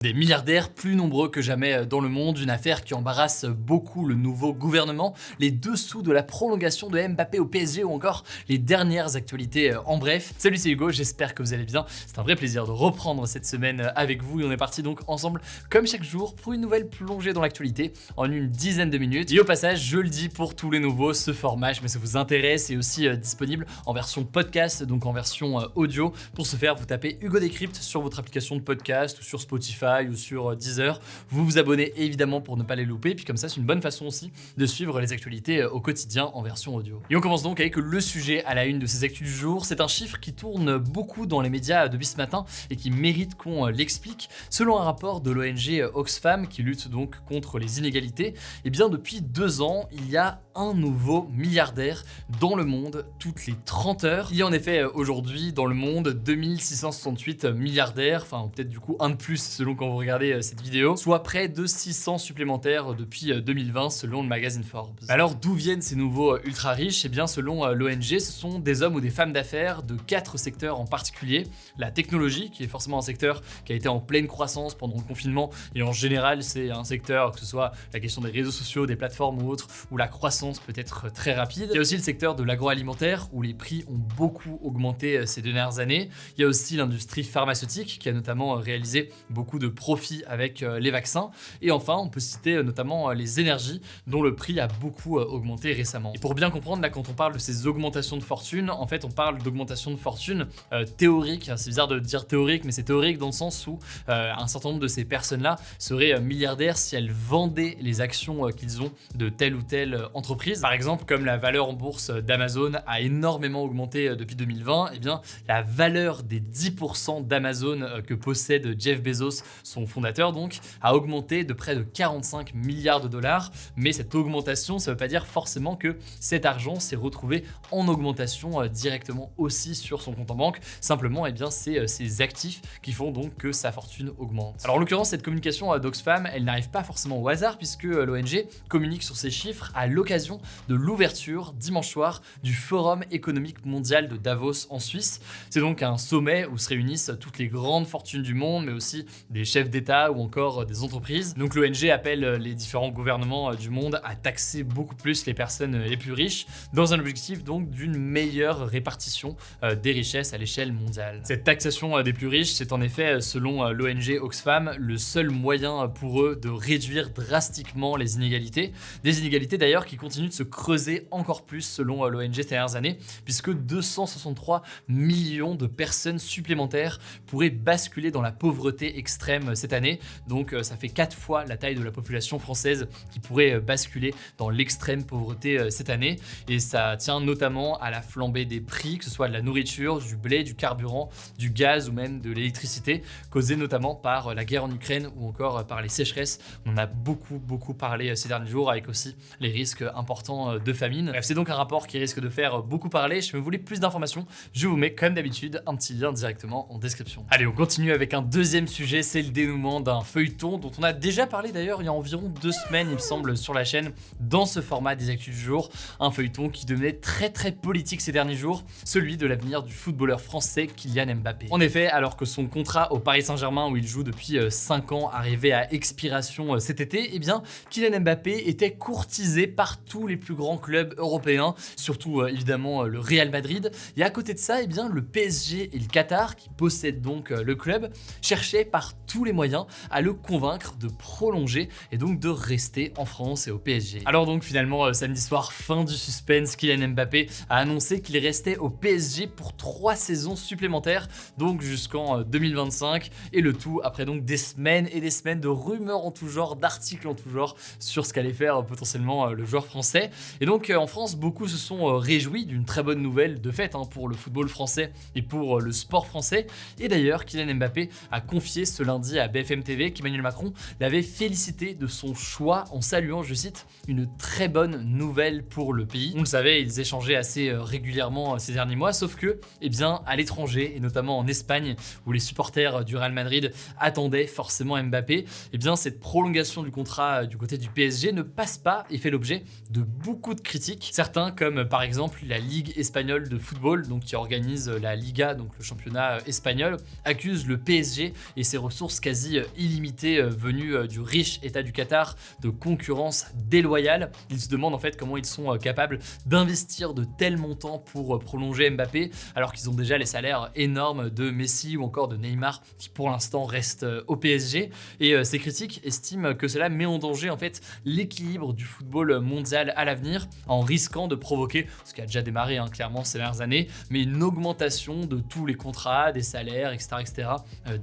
Des milliardaires plus nombreux que jamais dans le monde, une affaire qui embarrasse beaucoup le nouveau gouvernement, les dessous de la prolongation de Mbappé au PSG ou encore les dernières actualités en bref. Salut, c'est Hugo, j'espère que vous allez bien. C'est un vrai plaisir de reprendre cette semaine avec vous et on est parti donc ensemble comme chaque jour pour une nouvelle plongée dans l'actualité en une dizaine de minutes. Et au passage, je le dis pour tous les nouveaux, ce format, mais ça vous intéresse, est aussi disponible en version podcast, donc en version audio. Pour ce faire, vous tapez Hugo Décrypte sur votre application de podcast ou sur Spotify ou sur Deezer. Vous vous abonnez évidemment pour ne pas les louper, puis comme ça c'est une bonne façon aussi de suivre les actualités au quotidien en version audio. Et on commence donc avec le sujet à la une de ces actus du jour. C'est un chiffre qui tourne beaucoup dans les médias depuis ce matin et qui mérite qu'on l'explique. Selon un rapport de l'ONG Oxfam qui lutte donc contre les inégalités, et bien depuis 2 ans, il y a un nouveau milliardaire dans le monde toutes les 30 heures. Il y a en effet aujourd'hui dans le monde 2668 milliardaires, enfin peut-être du coup un de plus selon quand vous regardez cette vidéo, soit près de 600 supplémentaires depuis 2020 selon le magazine Forbes. Alors d'où viennent ces nouveaux ultra riches? Eh bien selon l'ONG, ce sont des hommes ou des femmes d'affaires de 4 secteurs en particulier. La technologie, qui est forcément un secteur qui a été en pleine croissance pendant le confinement, et en général c'est un secteur, que ce soit la question des réseaux sociaux, des plateformes ou autres, où la croissance peut être très rapide. Il y a aussi le secteur de l'agroalimentaire, où les prix ont beaucoup augmenté ces dernières années. Il y a aussi l'industrie pharmaceutique, qui a notamment réalisé beaucoup de profits avec les vaccins. Et enfin, on peut citer notamment les énergies, dont le prix a beaucoup augmenté récemment. Et pour bien comprendre, là, quand on parle de ces augmentations de fortune, en fait, on parle d'augmentation de fortune théorique. C'est bizarre de dire théorique, mais c'est théorique dans le sens où un certain nombre de ces personnes-là seraient milliardaires si elles vendaient les actions qu'ils ont de telle ou telle entreprise. Par exemple, comme la valeur en bourse d'Amazon a énormément augmenté depuis 2020, eh bien, la valeur des 10% d'Amazon que possède Jeff Bezos, son fondateur donc, a augmenté de près de 45 milliards de dollars. Mais cette augmentation, ça ne veut pas dire forcément que cet argent s'est retrouvé en augmentation directement aussi sur son compte en banque. Simplement, eh bien, c'est ces actifs qui font donc que sa fortune augmente. Alors en l'occurrence, cette communication d'Oxfam, elle n'arrive pas forcément au hasard puisque l'ONG communique sur ces chiffres à l'occasion de l'ouverture dimanche soir du Forum économique mondial de Davos en Suisse. C'est donc un sommet où se réunissent toutes les grandes fortunes du monde, mais aussi des chefs d'État ou encore des entreprises. Donc l'ONG appelle les différents gouvernements du monde à taxer beaucoup plus les personnes les plus riches dans un objectif donc d'une meilleure répartition des richesses à l'échelle mondiale. Cette taxation des plus riches, c'est en effet, selon l'ONG Oxfam, le seul moyen pour eux de réduire drastiquement les inégalités. Des inégalités d'ailleurs qui continuent de se creuser encore plus selon l'ONG ces dernières années, puisque 263 millions de personnes supplémentaires pourraient basculer dans la pauvreté extrême cette année. Donc ça fait 4 fois la taille de la population française qui pourrait basculer dans l'extrême pauvreté cette année. Et ça tient notamment à la flambée des prix, que ce soit de la nourriture, du blé, du carburant, du gaz ou même de l'électricité, causée notamment par la guerre en Ukraine ou encore par les sécheresses. On en a beaucoup parlé ces derniers jours, avec aussi les risques importants de famine. Bref, c'est donc un rapport qui risque de faire beaucoup parler. Si vous voulez plus d'informations, je vous mets comme d'habitude un petit lien directement en description. Allez, on continue avec un deuxième sujet, c'est le dénouement d'un feuilleton dont on a déjà parlé d'ailleurs il y a environ 2 semaines, il me semble, sur la chaîne, dans ce format des actus du jour. Un feuilleton qui devenait très politique ces derniers jours, celui de l'avenir du footballeur français Kylian Mbappé. En effet, alors que son contrat au Paris Saint-Germain, où il joue depuis 5 ans, arrivait à expiration cet été, eh bien, Kylian Mbappé était courtisé par tous les plus grands clubs européens, surtout évidemment le Real Madrid. Et à côté de ça, eh bien, le PSG et le Qatar, qui possèdent donc le club, cherchaient par tous les moyens à le convaincre de prolonger et donc de rester en France et au PSG. Alors donc finalement, samedi soir, fin du suspense, Kylian Mbappé a annoncé qu'il restait au PSG pour 3 saisons supplémentaires, donc jusqu'en 2025, et le tout après donc des semaines et des semaines de rumeurs en tout genre, d'articles en tout genre sur ce qu'allait faire potentiellement le joueur français. Et donc en France, beaucoup se sont réjouis d'une très bonne nouvelle de fait pour le football français et pour le sport français. Et d'ailleurs, Kylian Mbappé a confié ce lundi à BFM TV qu'Emmanuel Macron l'avait félicité de son choix en saluant, je cite, une très bonne nouvelle pour le pays. On le savait, ils échangeaient assez régulièrement ces derniers mois, sauf que, eh bien, à l'étranger, et notamment en Espagne, où les supporters du Real Madrid attendaient forcément Mbappé, eh bien, cette prolongation du contrat du côté du PSG ne passe pas et fait l'objet de beaucoup de critiques. Certains, comme par exemple la Ligue espagnole de football, donc qui organise la Liga, donc le championnat espagnol, accusent le PSG et ses ressources sources quasi illimitées venues du riche État du Qatar de concurrence déloyale. Ils se demandent en fait comment ils sont capables d'investir de tels montants pour prolonger Mbappé alors qu'ils ont déjà les salaires énormes de Messi ou encore de Neymar qui pour l'instant restent au PSG. Et ces critiques estiment que cela met en danger en fait l'équilibre du football mondial à l'avenir en risquant de provoquer, ce qui a déjà démarré clairement ces dernières années, mais une augmentation de tous les contrats, des salaires, etc.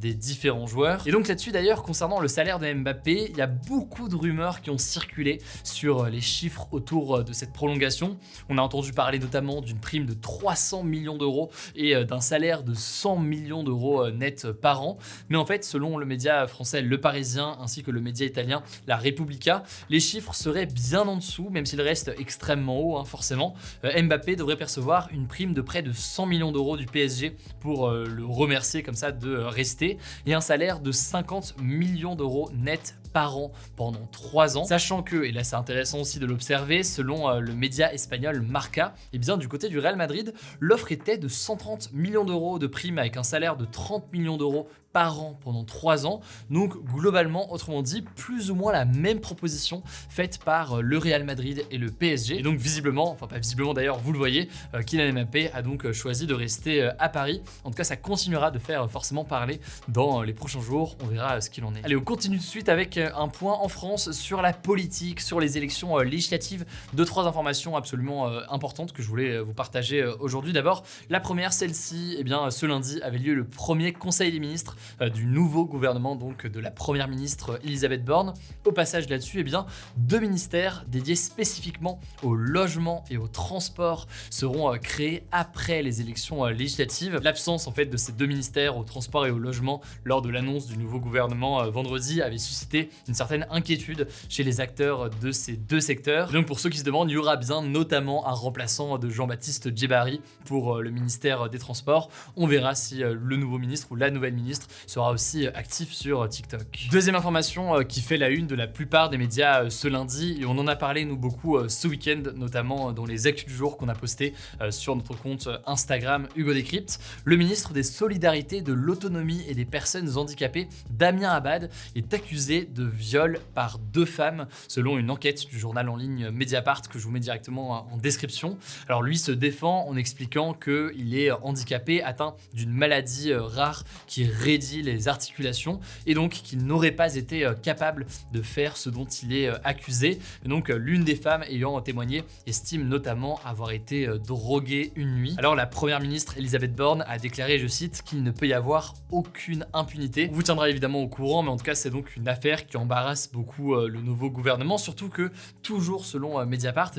Des différents joueurs. Et donc là-dessus d'ailleurs, concernant le salaire de Mbappé, il y a beaucoup de rumeurs qui ont circulé sur les chiffres autour de cette prolongation. On a entendu parler notamment d'une prime de 300 millions d'euros et d'un salaire de 100 millions d'euros net par an. Mais en fait, selon le média français Le Parisien ainsi que le média italien La Repubblica, les chiffres seraient bien en dessous, même s'ils restent extrêmement hauts, forcément. Mbappé devrait percevoir une prime de près de 100 millions d'euros du PSG pour le remercier comme ça de rester et un salaire de 50 millions d'euros net par an pendant 3 ans. Sachant que, et là c'est intéressant aussi de l'observer, selon le média espagnol Marca, et bien du côté du Real Madrid, l'offre était de 130 millions d'euros de prime avec un salaire de 30 millions d'euros par an pendant 3 ans. Donc globalement, autrement dit, plus ou moins la même proposition faite par le Real Madrid et le PSG. Et donc visiblement, enfin pas visiblement d'ailleurs, vous le voyez, Kylian Mbappé a donc choisi de rester à Paris. En tout cas, ça continuera de faire forcément parler dans les prochains jours. On verra ce qu'il en est. Allez, on continue tout de suite avec un point en France sur la politique, sur les élections législatives. 2-3 informations absolument importantes que je voulais vous partager aujourd'hui. D'abord, la première, celle-ci, ce lundi avait lieu le premier Conseil des ministres du nouveau gouvernement, donc de la première ministre Elisabeth Borne. Au passage là-dessus, 2 ministères dédiés spécifiquement au logement et au transport seront créés après les élections législatives. L'absence en fait de ces 2 ministères au transport et au logement lors de l'annonce du nouveau gouvernement vendredi avait suscité une certaine inquiétude chez les acteurs de ces 2 secteurs. Et donc pour ceux qui se demandent, il y aura bien notamment un remplaçant de Jean-Baptiste Djebbari pour le ministère des Transports. On verra si le nouveau ministre ou la nouvelle ministre sera aussi actif sur TikTok. Deuxième information qui fait la une de la plupart des médias ce lundi, et on en a parlé nous beaucoup ce week-end, notamment dans les actus du jour qu'on a posté sur notre compte Instagram Hugo Décrypte. Le ministre des Solidarités, de l'Autonomie et des Personnes Handicapées, Damien Abad, est accusé de viol par 2 femmes, selon une enquête du journal en ligne Mediapart que je vous mets directement en description. Alors lui se défend en expliquant qu'il est handicapé, atteint d'une maladie rare qui raidit les articulations et donc qu'il n'aurait pas été capable de faire ce dont il est accusé. Et donc l'une des femmes ayant témoigné estime notamment avoir été droguée une nuit. Alors la première ministre Elisabeth Borne a déclaré, je cite, qu'il ne peut y avoir aucune impunité. On vous tiendra évidemment au courant, mais en tout cas c'est donc une affaire qui embarrasse beaucoup le nouveau gouvernement, surtout que toujours selon Mediapart,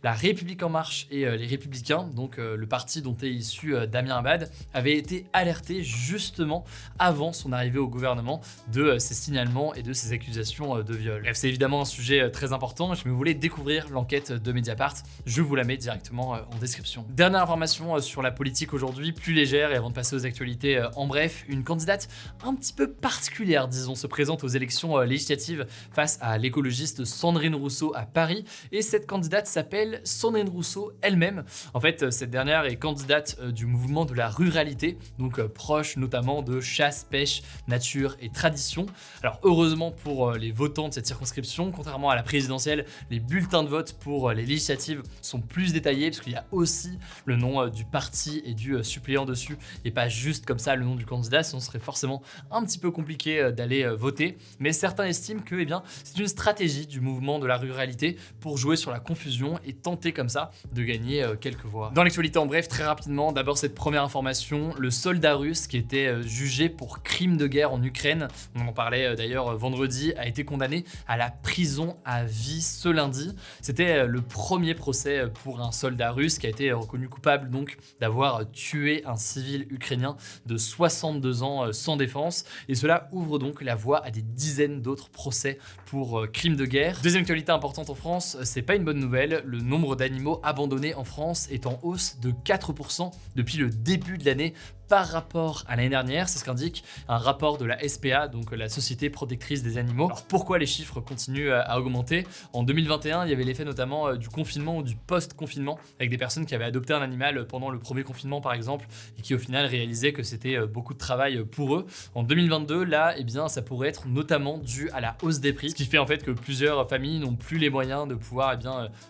la République en marche et les Républicains, donc le parti dont est issu Damien Abad, avaient été alertés justement avant son arrivée au gouvernement de ces signalements et de ces accusations de viol. Bref, c'est évidemment un sujet très important. Si vous voulez découvrir l'enquête de Mediapart, je vous la mets directement en description. Dernière information sur la politique aujourd'hui, plus légère, et avant de passer aux actualités, en bref, une candidate un petit peu particulière, disons, se présente aux élections législatives face à l'écologiste Sandrine Rousseau à Paris, et cette candidate s'appelle Sandrine Rousseau elle-même. En fait, cette dernière est candidate du mouvement de la ruralité, donc proche notamment de chasse, pêche, nature et tradition. Alors heureusement pour les votants de cette circonscription, contrairement à la présidentielle, les bulletins de vote pour les législatives sont plus détaillés parce qu'il y a aussi le nom du parti et du suppléant dessus et pas juste comme ça le nom du candidat, sinon ce serait forcément un petit peu compliqué d'aller voter. Mais certains estiment que c'est une stratégie du mouvement de la ruralité pour jouer sur la confusion et tenter comme ça de gagner quelques voix. Dans l'actualité en bref, très rapidement, d'abord cette première information, le soldat russe qui était jugé pour crime de guerre en Ukraine, on en parlait d'ailleurs vendredi, a été condamné à la prison à vie ce lundi. C'était le premier procès pour un soldat russe qui a été reconnu coupable donc d'avoir tué un civil ukrainien de 62 ans sans défense, et cela ouvre donc la voie à des dizaines d'autres procès pour crimes de guerre. Deuxième actualité importante en France, c'est pas une bonne nouvelle, le nombre d'animaux abandonnés en France est en hausse de 4% depuis le début de l'année par rapport à l'année dernière, c'est ce qu'indique un rapport de la SPA, donc la Société protectrice des animaux. Alors pourquoi les chiffres continuent à augmenter? En 2021, il y avait l'effet notamment du confinement ou du post-confinement, avec des personnes qui avaient adopté un animal pendant le premier confinement par exemple, et qui au final réalisaient que c'était beaucoup de travail pour eux. En 2022, là, eh bien, ça pourrait être notamment dû à la hausse des prix, ce qui fait en fait que plusieurs familles n'ont plus les moyens de pouvoir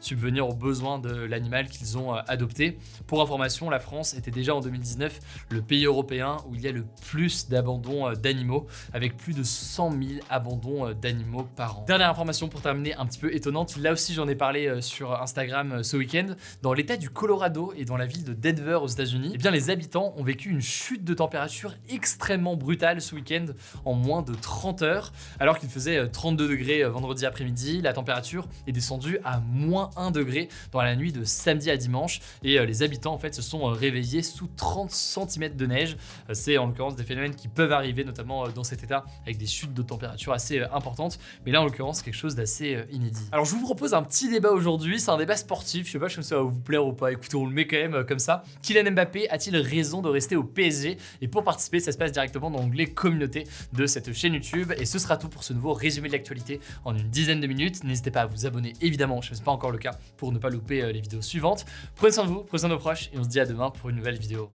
subvenir aux besoins de l'animal qu'ils ont adopté. Pour information, la France était déjà en 2019 le pays européen où il y a le plus d'abandons d'animaux, avec plus de 100 000 abandons d'animaux par an. Dernière information pour terminer, un petit peu étonnante, là aussi j'en ai parlé sur Instagram ce week-end, dans l'état du Colorado et dans la ville de Denver aux États-Unis, eh bien les habitants ont vécu une chute de température extrêmement brutale ce week-end en moins de 30 heures, alors qu'il faisait 32 degrés vendredi après-midi, la température est descendue à moins 1 degré dans la nuit de samedi à dimanche, et les habitants en fait se sont réveillés sous 30 cm de neige. C'est en l'occurrence des phénomènes qui peuvent arriver notamment dans cet état avec des chutes de température assez importantes, mais là en l'occurrence quelque chose d'assez inédit. Alors je vous propose un petit débat aujourd'hui, c'est un débat sportif, je sais pas si ça va vous plaire ou pas, écoutez on le met quand même comme ça. Kylian Mbappé a-t-il raison de rester au PSG? Et pour participer ça se passe directement dans l'onglet communauté de cette chaîne YouTube, et ce sera tout pour ce nouveau résumé de l'actualité en une dizaine de minutes. N'hésitez pas à vous abonner évidemment, je ne sais pas encore le cas, pour ne pas louper les vidéos suivantes. Prenez soin de vous, prenez soin de vos proches, et on se dit à demain pour une nouvelle vidéo.